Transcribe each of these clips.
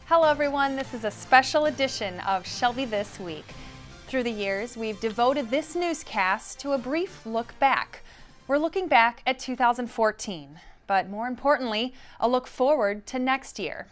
Hello everyone, this is a special edition of Shelby This Week. Through the years, we've devoted this newscast to a brief look back. We're looking back at 2014, but more importantly, a look forward to next year.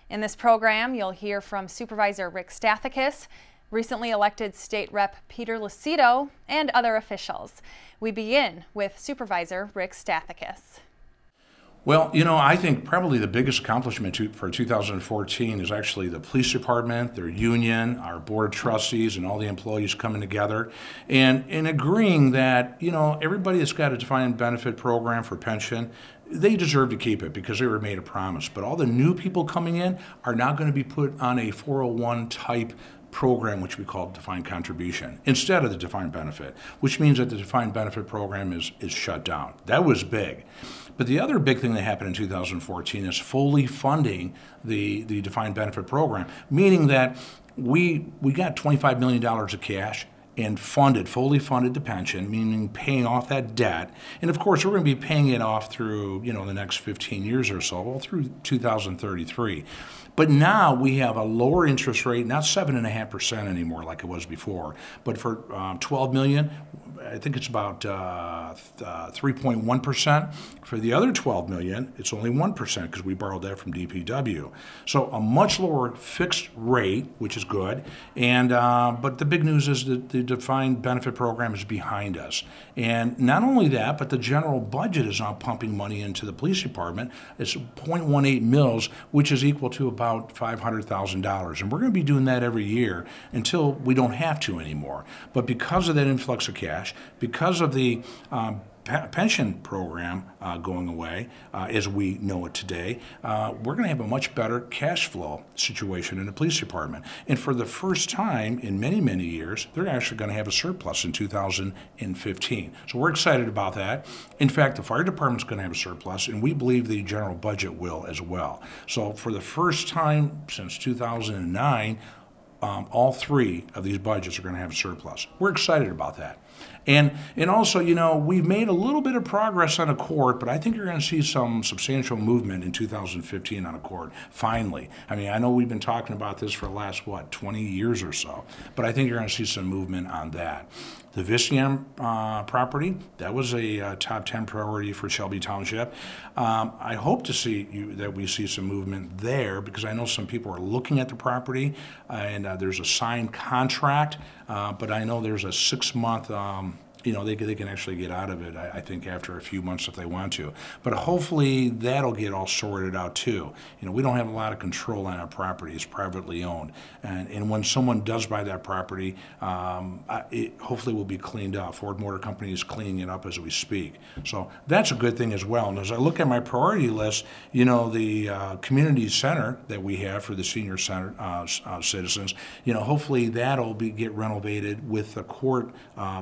In this program, you'll hear from Supervisor Rick Stathakis, recently elected State Rep Peter Lucido, and other officials. We begin with Supervisor Rick Stathakis. Well, you know, I think probably the biggest accomplishment for 2014 is actually the police department, their union, our board of trustees, and all the employees coming together and agreeing that, you know, everybody that's got a defined benefit program for pension, they deserve to keep it because they were made a promise. But all the new people coming in are now going to be put on a 401 type program, which we call defined contribution, instead of the defined benefit, which means that the defined benefit program is shut down. That was big. But the other big thing that happened in 2014 is fully funding the defined benefit program, meaning that we got $25 million of cash and fully funded the pension, meaning paying off that debt. And of course, we're going to be paying it off through, you know, the next 15 years or so, well, through 2033. But now we have a lower interest rate, not 7.5% anymore like it was before, but for 12 million, I think it's about 3.1%. For the other 12 million, it's only 1% because we borrowed that from DPW. So a much lower fixed rate, which is good. And but the big news is that the defined benefit program is behind us. And not only that, but the general budget is now pumping money into the police department. It's 0.18 mils, which is equal to about $500,000. And we're going to be doing that every year until we don't have to anymore. But because of that influx of cash, because of the pension program going away, as we know it today, we're going to have a much better cash flow situation in the police department. And for the first time in many, many years, they're actually going to have a surplus in 2015. So we're excited about that. In fact, the fire department's going to have a surplus, and we believe the general budget will as well. So for the first time since 2009, all three of these budgets are going to have a surplus. We're excited about that. And also, you know, we've made a little bit of progress on a court, but I think you're going to see some substantial movement in 2015 on a court, finally. I mean, I know we've been talking about this for the last, 20 years or so, but I think you're going to see some movement on that. The Vistian property, that was a top 10 priority for Shelby Township. I hope to see that we see some movement there because I know some people are looking at the property and there's a signed contract, but I know there's a 6-month you know, they can actually get out of it, I think, after a few months if they want to. But hopefully that'll get all sorted out too. You know, we don't have a lot of control on our property. It's privately owned. And when someone does buy that property, it hopefully will be cleaned up. Ford Motor Company is cleaning it up as we speak. So that's a good thing as well. And as I look at my priority list, you know, the community center that we have for the senior center citizens, you know, hopefully that'll get renovated with the court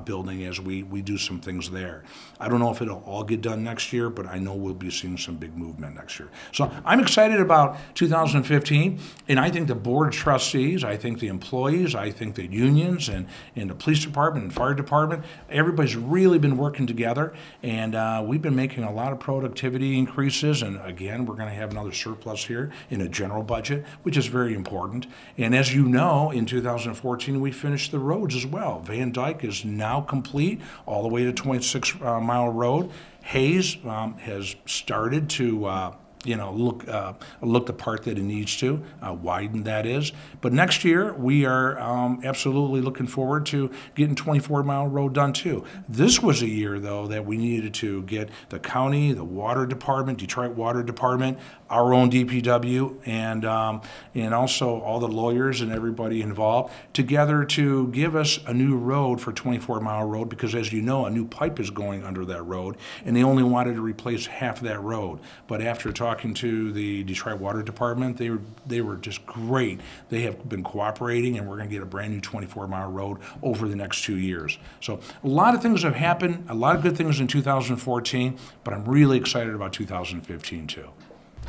building as we do some things there. I don't know if it'll all get done next year, but I know we'll be seeing some big movement next year. So I'm excited about 2015, and I think the board of trustees, I think the employees, I think the unions and the police department and fire department, everybody's really been working together, and we've been making a lot of productivity increases, and again, we're going to have another surplus here in a general budget, which is very important. And as you know, in 2014, we finished the roads as well. Van Dyke is now complete, all the way to 26-mile road. Hayes has started to you know, look the part that it needs to, widen that is. But next year, we are absolutely looking forward to getting 24-mile road done too. This was a year, though, that we needed to get the county, the water department, Detroit Water Department, our own DPW, and also all the lawyers and everybody involved together to give us a new road for 24-mile road because, as you know, a new pipe is going under that road, and they only wanted to replace half of that road. But after talking to the Detroit Water Department, they were just great. They have been cooperating, and we're going to get a brand new 24-mile road over the next 2 years. So a lot of things have happened, a lot of good things in 2014, but I'm really excited about 2015 too.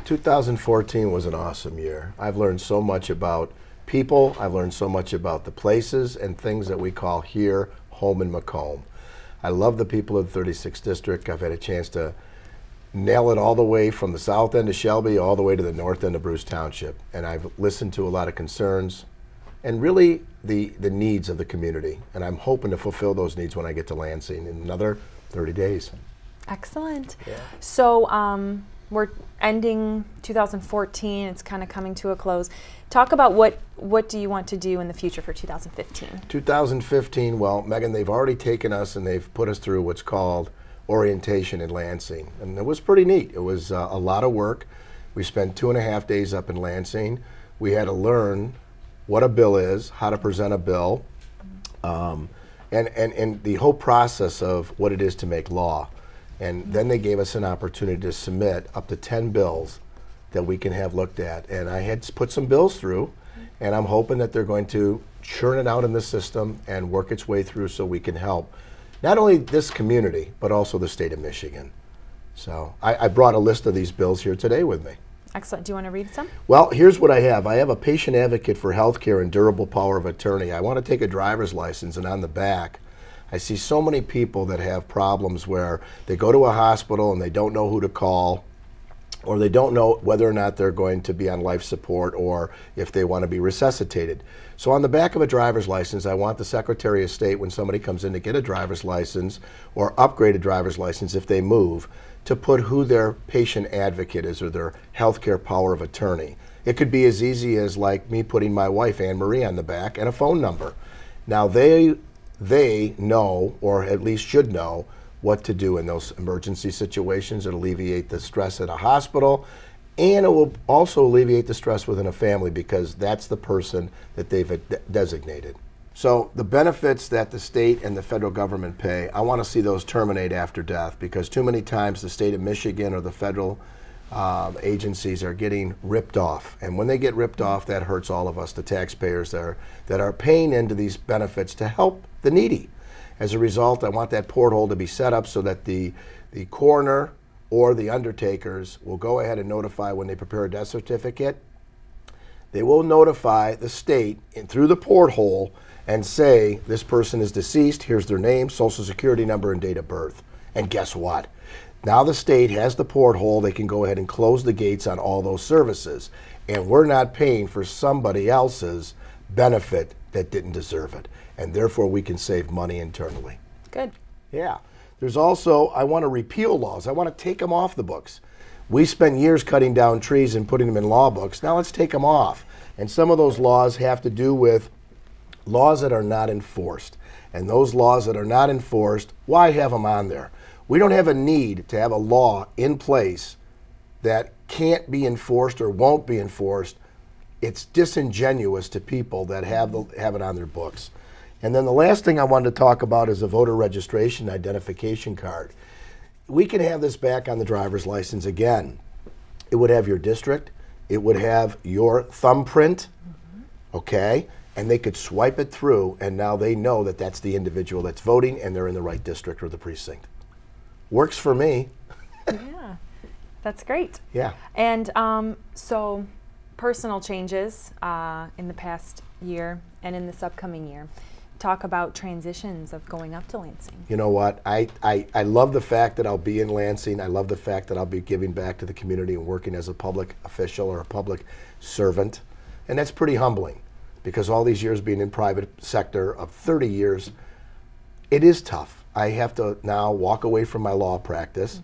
2014 was an awesome year. I've learned so much about people. I've learned so much about the places and things that we call here home in Macomb. I love the people of the 36th District. I've had a chance to nail it all the way from the south end of Shelby all the way to the north end of Bruce Township. And I've listened to a lot of concerns and really the needs of the community. And I'm hoping to fulfill those needs when I get to Lansing in another 30 days. Excellent. Yeah. So we're ending 2014. It's kind of coming to a close. Talk about what do you want to do in the future for 2015? 2015, well, Megan, they've already taken us and they've put us through what's called orientation in Lansing. And it was pretty neat. It was a lot of work. We spent 2.5 days up in Lansing. We had to learn what a bill is, how to present a bill, and the whole process of what it is to make law. And then they gave us an opportunity to submit up to 10 bills that we can have looked at. And I had put some bills through, and I'm hoping that they're going to churn it out in the system and work its way through so we can help not only this community, but also the state of Michigan. So I brought a list of these bills here today with me. Excellent. Do you want to read some? Well, here's what I have. I have a patient advocate for healthcare and durable power of attorney. I want to take a driver's license, and on the back, I see so many people that have problems where they go to a hospital and they don't know who to call, or they don't know whether or not they're going to be on life support or if they want to be resuscitated. So on the back of a driver's license, I want the Secretary of State, when somebody comes in to get a driver's license or upgrade a driver's license if they move, to put who their patient advocate is or their healthcare power of attorney. It could be as easy as like me putting my wife, Anne Marie, on the back and a phone number. Now they know, or at least should know, what to do in those emergency situations. It'll alleviate the stress at a hospital, and it will also alleviate the stress within a family because that's the person that they've designated. So the benefits that the state and the federal government pay, I want to see those terminate after death, because too many times the state of Michigan or the federal agencies are getting ripped off. And when they get ripped off, that hurts all of us, the taxpayers that are paying into these benefits to help the needy. As a result, I want that porthole to be set up so that the coroner or the undertakers will go ahead and notify when they prepare a death certificate. They will notify the state through the porthole and say, this person is deceased, here's their name, social security number, and date of birth. And guess what? Now the state has the porthole, they can go ahead and close the gates on all those services. And we're not paying for somebody else's benefit that didn't deserve it. And therefore we can save money internally. Good. Yeah. There's also, I want to repeal laws. I want to take them off the books. We spent years cutting down trees and putting them in law books. Now let's take them off. And some of those laws have to do with laws that are not enforced. And those laws that are not enforced, why have them on there? We don't have a need to have a law in place that can't be enforced or won't be enforced. It's disingenuous to people that have it on their books. And then the last thing I wanted to talk about is a voter registration identification card. We can have this back on the driver's license again. It would have your district, it would have your thumbprint, okay? And they could swipe it through, and now they know that that's the individual that's voting and they're in the right district or the precinct. Works for me. Yeah, that's great. Yeah. And so personal changes in the past year and in this upcoming year. Talk about transitions of going up to Lansing. You know what? I love the fact that I'll be in Lansing. I love the fact that I'll be giving back to the community and working as a public official or a public servant. And that's pretty humbling, because all these years being in private sector of 30 years, it is tough. I have to now walk away from my law practice.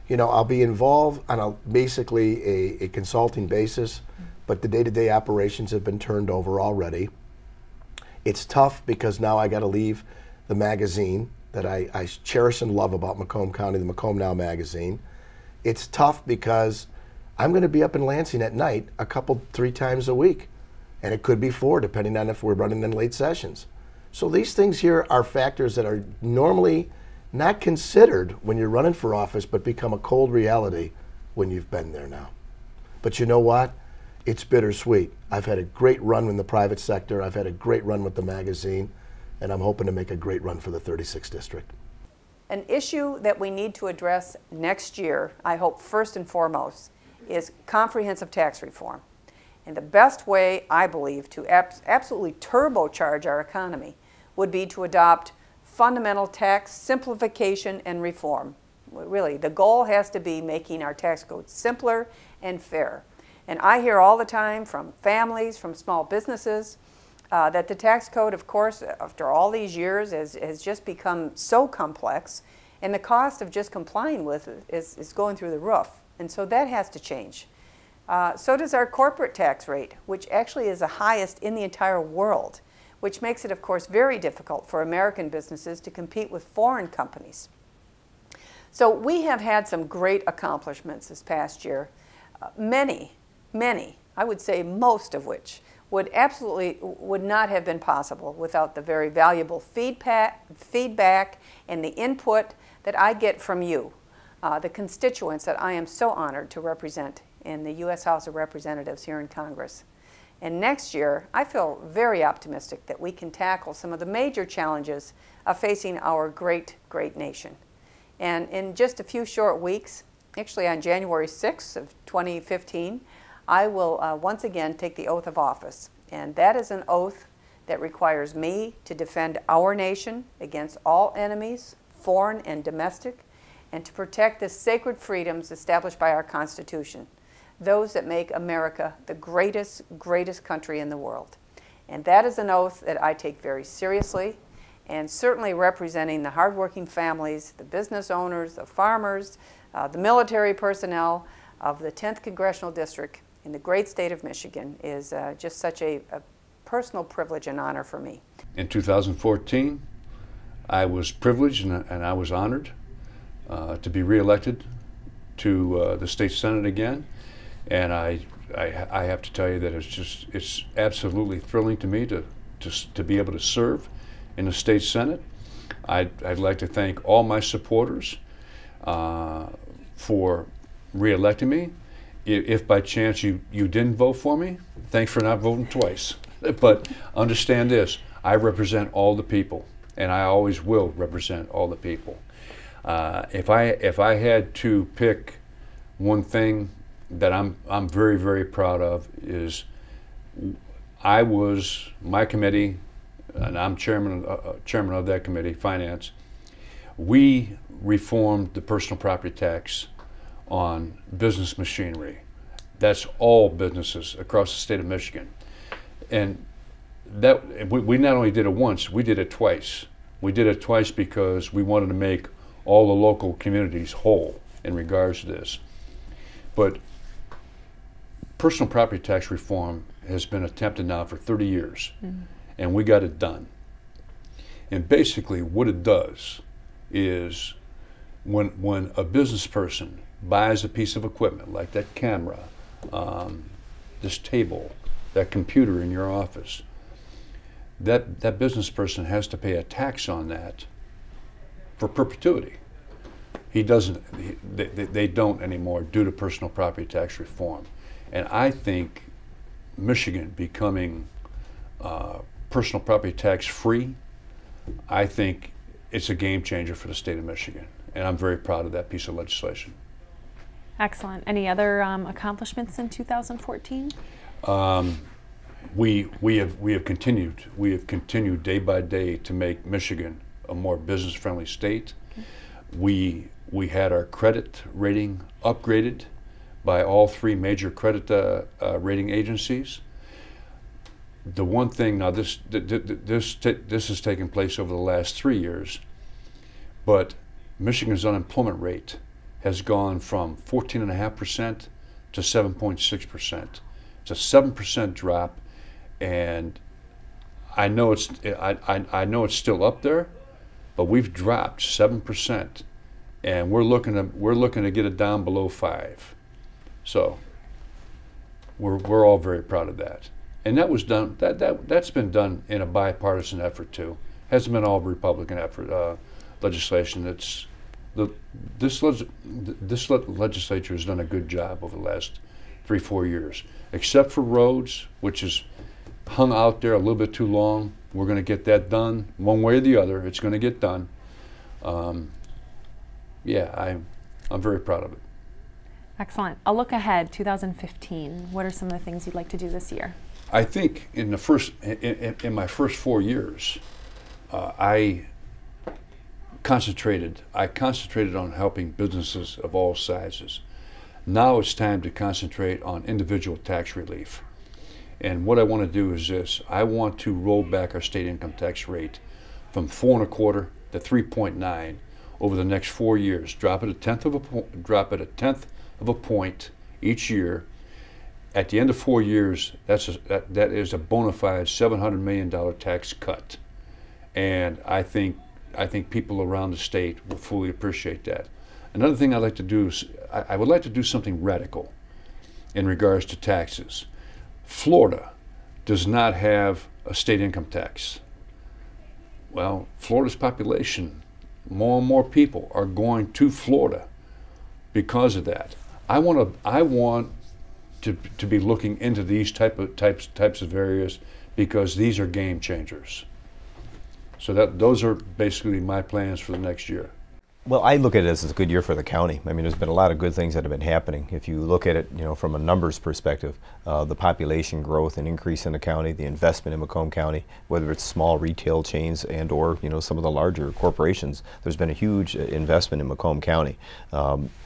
You know, I'll be involved on basically a consulting basis, but the day-to-day operations have been turned over already. It's tough because now I got to leave the magazine that I cherish and love about Macomb County, the Macomb Now magazine. It's tough because I'm going to be up in Lansing at night 3 times a week. And it could be 4, depending on if we're running in late sessions. So these things here are factors that are normally not considered when you're running for office, but become a cold reality when you've been there now. But you know what? It's bittersweet. I've had a great run in the private sector. I've had a great run with the magazine, and I'm hoping to make a great run for the 36th district. An issue that we need to address next year, I hope first and foremost, is comprehensive tax reform. And the best way, I believe, to absolutely turbocharge our economy would be to adopt fundamental tax simplification and reform. Really, the goal has to be making our tax code simpler and fair. And I hear all the time from families, from small businesses, that the tax code, of course, after all these years, has just become so complex, and the cost of just complying with it is going through the roof. And so that has to change. So does our corporate tax rate, which actually is the highest in the entire world, which makes it, of course, very difficult for American businesses to compete with foreign companies. So we have had some great accomplishments this past year, many, I would say most of which would not have been possible without the very valuable feedback and the input that I get from you, the constituents that I am so honored to represent in the U.S. House of Representatives here in Congress. And next year, I feel very optimistic that we can tackle some of the major challenges facing our great nation. And in just a few short weeks, actually on January 6th of 2015, I will once again take the oath of office. And that is an oath that requires me to defend our nation against all enemies, foreign and domestic, and to protect the sacred freedoms established by our Constitution, those that make America the greatest country in the world. And that is an oath that I take very seriously, and certainly representing the hardworking families, the business owners, the farmers, the military personnel of the 10th Congressional District in the great state of Michigan is just such a personal privilege and honor for me. In 2014, I was privileged and I was honored to be reelected to the state Senate again. And I have to tell you that it's absolutely thrilling to me to be able to serve in the state Senate. I'd like to thank all my supporters for re-electing me. If by chance you didn't vote for me, thanks for not voting twice. But understand this, I represent all the people, and I always will represent all the people. If I had to pick one thing that I'm very proud of is my committee, and I'm chairman of that committee, Finance. We reformed the personal property tax on business machinery. That's all businesses across the state of Michigan. And that we not only did it once, we did it twice. We did it twice because we wanted to make all the local communities whole in regards to this. But personal property tax reform has been attempted now for 30 years, and we got it done. And basically what it does is when a business person buys a piece of equipment like that camera, this table, that computer in your office, that business person has to pay a tax on that for perpetuity. He doesn't, they don't anymore due to personal property tax reform. And I think Michigan becoming personal property tax free, I think it's a game changer for the state of Michigan. And I'm very proud of that piece of legislation. Excellent. Any other accomplishments in 2014? We have continued day by day to make Michigan a more business friendly state. Okay. We had our credit rating upgraded by all three major credit rating agencies. The one thing, now this has taken place over the last 3 years, but Michigan's unemployment rate has gone from 14.5% to 7.6%. It's a 7% drop, and I know it's still up there, but we've dropped 7%, and we're looking to get it down below 5. So we're all very proud of that. And that was done. That's been done in a bipartisan effort too. Hasn't been all Republican effort legislation. This legislature has done a good job over the last 3-4 years, except for roads, which is hung out there a little bit too long. We're going to get that done one way or the other. It's going to get done. Yeah, I'm very proud of it. Excellent. A look ahead, 2015. What are some of the things you'd like to do this year? I think in my first 4 years, concentrated on helping businesses of all sizes. Now it's time to concentrate on individual tax relief. And what I want to do is this: I want to roll back our state income tax rate from 4.25 to 3.9 over the next 4 years. Drop it a tenth of a point each year. At the end of 4 years, that is a bona fide $700 million tax cut, and I think people around the state will fully appreciate that. Another thing I'd like to do is I would like to do something radical in regards to taxes. Florida does not have a state income tax. Well, Florida's population, more and more people are going to Florida because of that. I want to be looking into these types of areas, because these are game changers. So those are basically my plans for the next year. Well, I look at it as a good year for the county. I mean, there's been a lot of good things that have been happening. If you look at it, from a numbers perspective, the population growth and increase in the county, the investment in Macomb County, whether it's small retail chains and or some of the larger corporations, there's been a huge investment in Macomb County,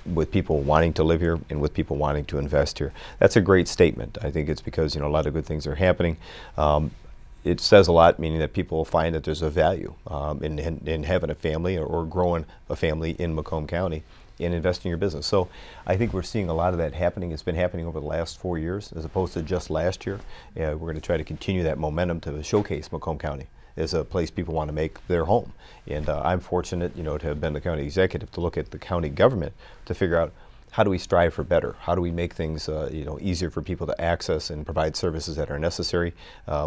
with people wanting to live here and with people wanting to invest here. That's a great statement. I think it's because a lot of good things are happening. It says a lot, meaning that people find that there's a value in having a family or growing a family in Macomb County and investing in your business. So I think we're seeing a lot of that happening. It's been happening over the last 4 years as opposed to just last year. We're going to try to continue that momentum to showcase Macomb County as a place people want to make their home. And I'm fortunate, to have been the county executive, to look at the county government to figure out, how do we strive for better? How do we make things easier for people to access and provide services that are necessary?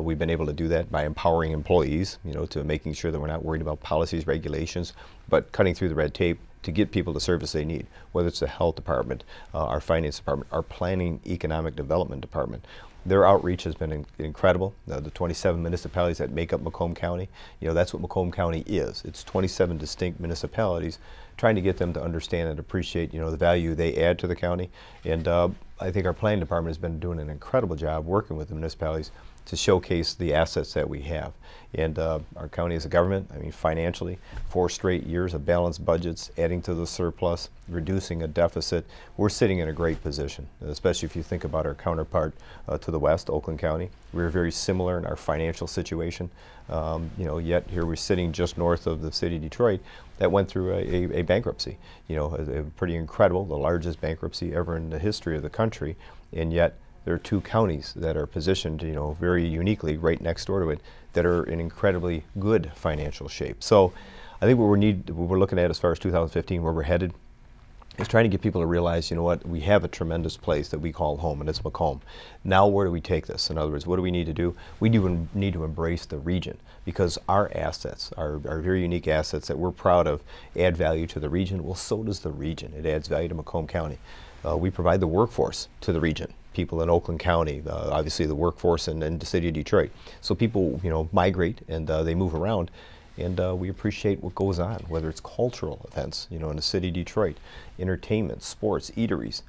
We've been able to do that by empowering employees, to making sure that we're not worried about policies, regulations, but cutting through the red tape to get people the service they need, whether it's the health department, our finance department, our planning economic development department. Their outreach has been incredible. The 27 municipalities that make up Macomb County, that's what Macomb County is. It's 27 distinct municipalities, trying to get them to understand and appreciate, the value they add to the county. And I think our planning department has been doing an incredible job working with the municipalities to showcase the assets that we have. And our county as a government, financially, 4 straight years of balanced budgets, adding to the surplus, reducing a deficit. We're sitting in a great position, especially if you think about our counterpart to the west, Oakland County. We're very similar in our financial situation, yet here we're sitting just north of the city of Detroit that went through a bankruptcy, pretty incredible, the largest bankruptcy ever in the history of the country, and yet there are 2 counties that are positioned, very uniquely right next door to it, that are in incredibly good financial shape. So I think what we're looking at as far as 2015, where we're headed, is trying to get people to realize, we have a tremendous place that we call home, and it's Macomb. Now where do we take this? In other words, what do we need to do? We do need to embrace the region, because our assets, our very unique assets that we're proud of, add value to the region. Well, so does the region. It adds value to Macomb County. We provide the workforce to the region. People in Oakland County, obviously the workforce in the city of Detroit. So people, migrate and they move around, and we appreciate what goes on, whether it's cultural events, in the city of Detroit, entertainment, sports, eateries.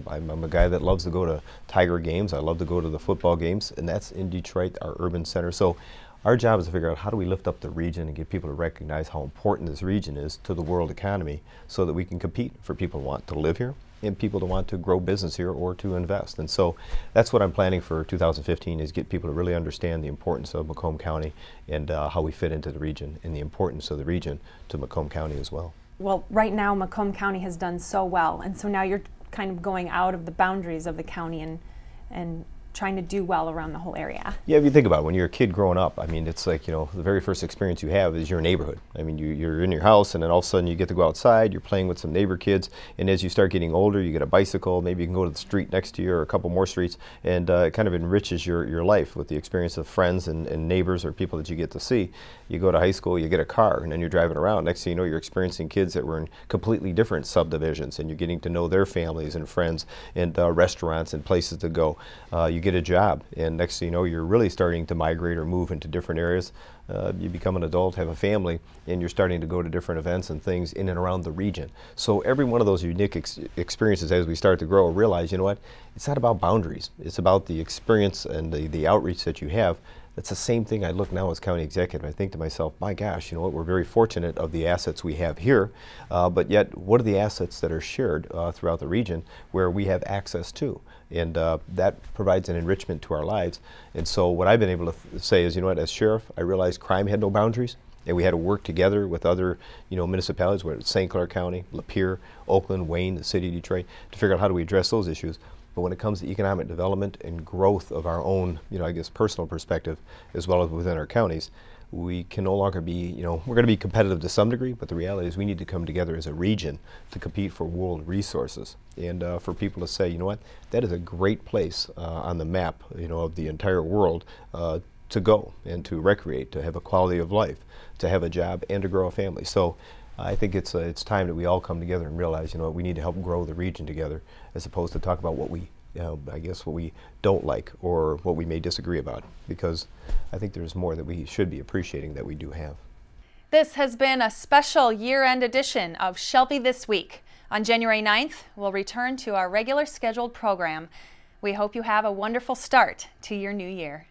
I'm a guy that loves to go to Tiger games. I love to go to the football games, and that's in Detroit, our urban center. So our job is to figure out, how do we lift up the region and get people to recognize how important this region is to the world economy, so that we can compete for people who want to live here and people to want to grow business here or to invest. And so that's what I'm planning for 2015, is get people to really understand the importance of Macomb County and how we fit into the region, and the importance of the region to Macomb County as well. Well, right now Macomb County has done so well, and so now you're kind of going out of the boundaries of the county and trying to do well around the whole area. Yeah, if you think about it, when you're a kid growing up, it's like, the very first experience you have is your neighborhood. You're in your house, and then all of a sudden you get to go outside, you're playing with some neighbor kids, and as you start getting older, you get a bicycle, maybe you can go to the street next to you or a couple more streets, and it kind of enriches your life with the experience of friends and neighbors or people that you get to see. You go to high school, you get a car, and then you're driving around. Next thing you know, you're experiencing kids that were in completely different subdivisions, and you're getting to know their families and friends and restaurants and places to go. You get a job, and next thing you know, you're really starting to migrate or move into different areas. You become an adult, have a family, and you're starting to go to different events and things in and around the region. So every one of those unique experiences, as we start to grow, realize, it's not about boundaries. It's about the experience and the outreach that you have, It's the same thing I look now as county executive. I think to myself, my gosh, you know what, we're very fortunate of the assets we have here, but yet what are the assets that are shared throughout the region where we have access to? And that provides an enrichment to our lives. And so what I've been able to say is, you know what, as sheriff, I realized crime had no boundaries, and we had to work together with other, you know, municipalities, whether it's St. Clair County, Lapeer, Oakland, Wayne, the city of Detroit, to figure out how do we address those issues. But when it comes to economic development and growth of our own, you know, I guess personal perspective, as well as within our counties, we can no longer be, you know, we're going to be competitive to some degree, but the reality is we need to come together as a region to compete for world resources. And for people to say, you know what, that is a great place on the map, you know, of the entire world to go and to recreate, to have a quality of life, to have a job, and to grow a family. So I think it's time that we all come together and realize, you know, we need to help grow the region together, as opposed to talk about what we, I guess, what we don't like or what we may disagree about, because I think there's more that we should be appreciating that we do have. This has been a special year-end edition of Shelby This Week. On January 9th, we'll return to our regular scheduled program. We hope you have a wonderful start to your new year.